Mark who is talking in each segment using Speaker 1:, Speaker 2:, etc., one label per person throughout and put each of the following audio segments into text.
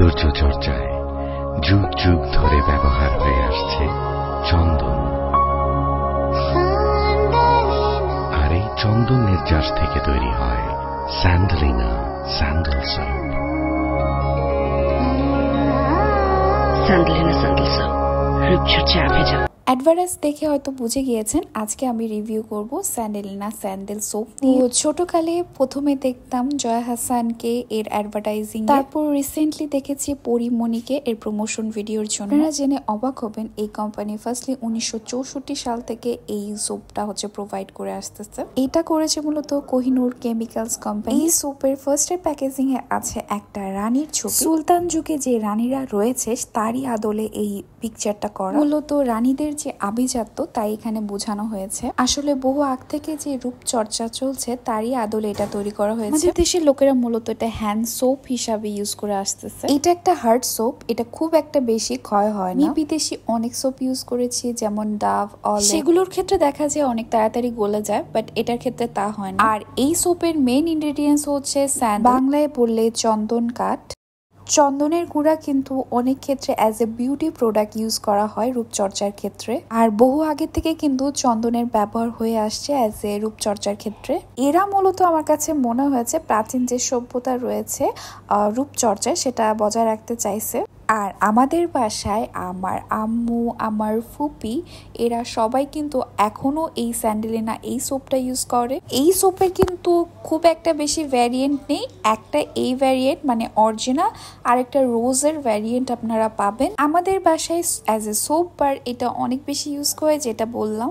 Speaker 1: সৌন্দর্য চর্চায় যুগ যুগ ধরে ব্যবহার হয়ে আসছে চন্দন। আর এই চন্দন নির্যাস থেকে তৈরি হয় Sandalina sandal soap.
Speaker 2: Sandalina sandal soap, রূপচর্চা ভেজা।
Speaker 3: অ্যাডভার্টাইজ দেখে হয়তো বুঝে গিয়েছেন আজকে আমি রিভিউ করব স্যান্ডেলিনা স্যান্ডেল সোপ নিয়ে। ছোটকালে প্রথমে দেখতাম জয়া হাসানকে এর অ্যাডভার্টাইজিং, তারপর রিসেন্টলি দেখেছি পরিমণিকে এর প্রমোশন ভিডিওর জন্য। আপনারা জেনে অবাক হবেন এই কোম্পানি ফার্স্টলি 1964 সাল থেকে এই সোপটা প্রোভাইড করে আসতেছে। এটা করেছে মূলত কোহিনুর কেমিক্যালস কোম্পানি। এই সোপের ফার্স্টের প্যাকেজিং এ আছে একটা রানীর ছবি। সুলতান যুগে যে রানীরা রয়েছে তারই আদলে এই পিকচারটা করা। মূলত রানীদের যে আভিজাত্য তাই এখানে বোঝানো হয়েছে। আসলে বহু আগ থেকে যে রূপচর্চা চলছে তারই আদলে এটা তৈরি করা হয়েছে। আমাদের দেশের লোকেরা মূলত এটা হ্যান্ড সোপ হিসাবে ইউজ করে আসতেছে। এটা একটা হার্ড সোপ, এটা খুব একটা বেশি ক্ষয় হয় না। বিদেশি অনেক সোপ ইউজ করেছি যেমন ডাভ, অলে, সেগুলোর ক্ষেত্রে দেখা যায় অনেক তাড়াতাড়ি গলে যায়, বাট এটার ক্ষেত্রে তা হয় না। আর এই সোপের মেইন ইনগ্রেডিয়েন্টস হচ্ছে স্যান্ডেল, বাংলায় বললে চন্দন কাঠ। চন্দনের গুঁড়া কিন্তু অনেক ক্ষেত্রে as a beauty product use করা হয় রূপচর্চার ক্ষেত্রে। আর বহু আগে থেকে কিন্তু চন্দনের ব্যবহার হয়ে আসছে অ্যাজ এ রূপচর্চার ক্ষেত্রে। এরা মূলত আমার কাছে মনে হয়েছে প্রাচীন যে সভ্যতা রয়েছে রূপচর্চায় সেটা বজায় রাখতে চাইছে। আর আমাদের বাসায় আমার আম্মু, আমার ফুপি, এরা সবাই কিন্তু এখনো এই স্যান্ডেলিনা এই সোপটা ইউজ করে। এই সোপের কিন্তু খুব একটা বেশি ভ্যারিয়েন্ট নেই, একটা এই ভ্যারিয়েন্ট মানে অরিজিনাল, আর একটা রোজের ভ্যারিয়েন্ট আপনারা পাবেন। আমাদের বাসায় অ্যাজ এ সোপ বার এটা অনেক বেশি ইউজ করে, যেটা বললাম।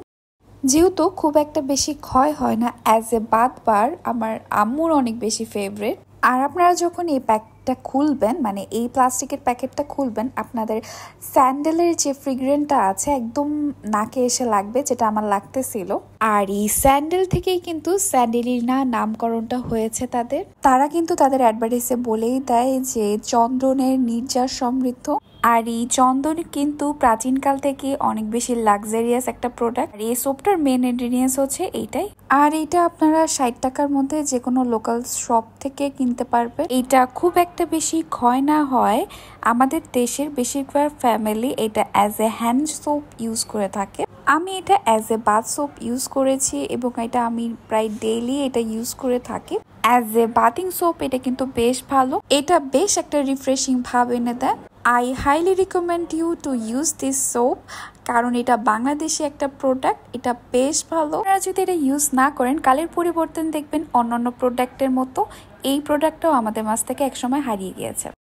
Speaker 3: যেহেতু খুব একটা বেশি ক্ষয় হয় না, অ্যাজ এ বাথ বার আমার আম্মুর অনেক বেশি ফেভারিট। আর আপনারা যখন এই প্যাকটা খুলবেন, মানে এই প্লাস্টিকের প্যাকেটটা খুলবেন, আপনাদের স্যান্ডেলের যে ফ্রিগ্রেন্টটা আছে একদম নাকে এসে লাগবে, যেটা আমার লাগতেছিল। আর এই স্যান্ডেল থেকেই কিন্তু স্যান্ডেলিনা নামকরণটা হয়েছে তাদের। তারা কিন্তু তাদের অ্যাডভার্টাইজে বলেই দেয় যে চন্দনের নির্যাস সমৃদ্ধ। আর এই চন্দন কিন্তু প্রাচীনকাল থেকে অনেক বেশি লাক্সারিয়াস একটা প্রোডাক্ট। আর এই সোপটার মেন ইনগ্রেডিয়েন্টস হচ্ছে এইটাই। আর এটা আপনারা 60 টাকার মধ্যে যে কোনো লোকাল শপ থেকে কিনতে পারবেন। এটা খুব একটা বেশি ক্ষয় না হয়। আমাদের দেশের বেশিরভাগ ফ্যামিলি এটা as a hand soap use করে থাকে। আমি এটা as a bath soap use করেছি এবং এটা আমি প্রায় ডেইলি এটা ইউজ করে থাকি। অ্যাজ এ বাথিং সোপ এটা কিন্তু বেশ ভালো, এটা বেশ একটা রিফ্রেশিং ভাব এনে দেয়। I highly recommend you to use this soap, কারণ এটা বাংলাদেশি একটা প্রোডাক্ট, এটা বেশ ভালো। আপনারা যদি এটা ইউজ না করেন কালের পরিবর্তন দেখবেন অন্যান্য প্রোডাক্টের মতো এই প্রোডাক্টটাও আমাদের মাঝ থেকে একসময় হারিয়ে গিয়েছে।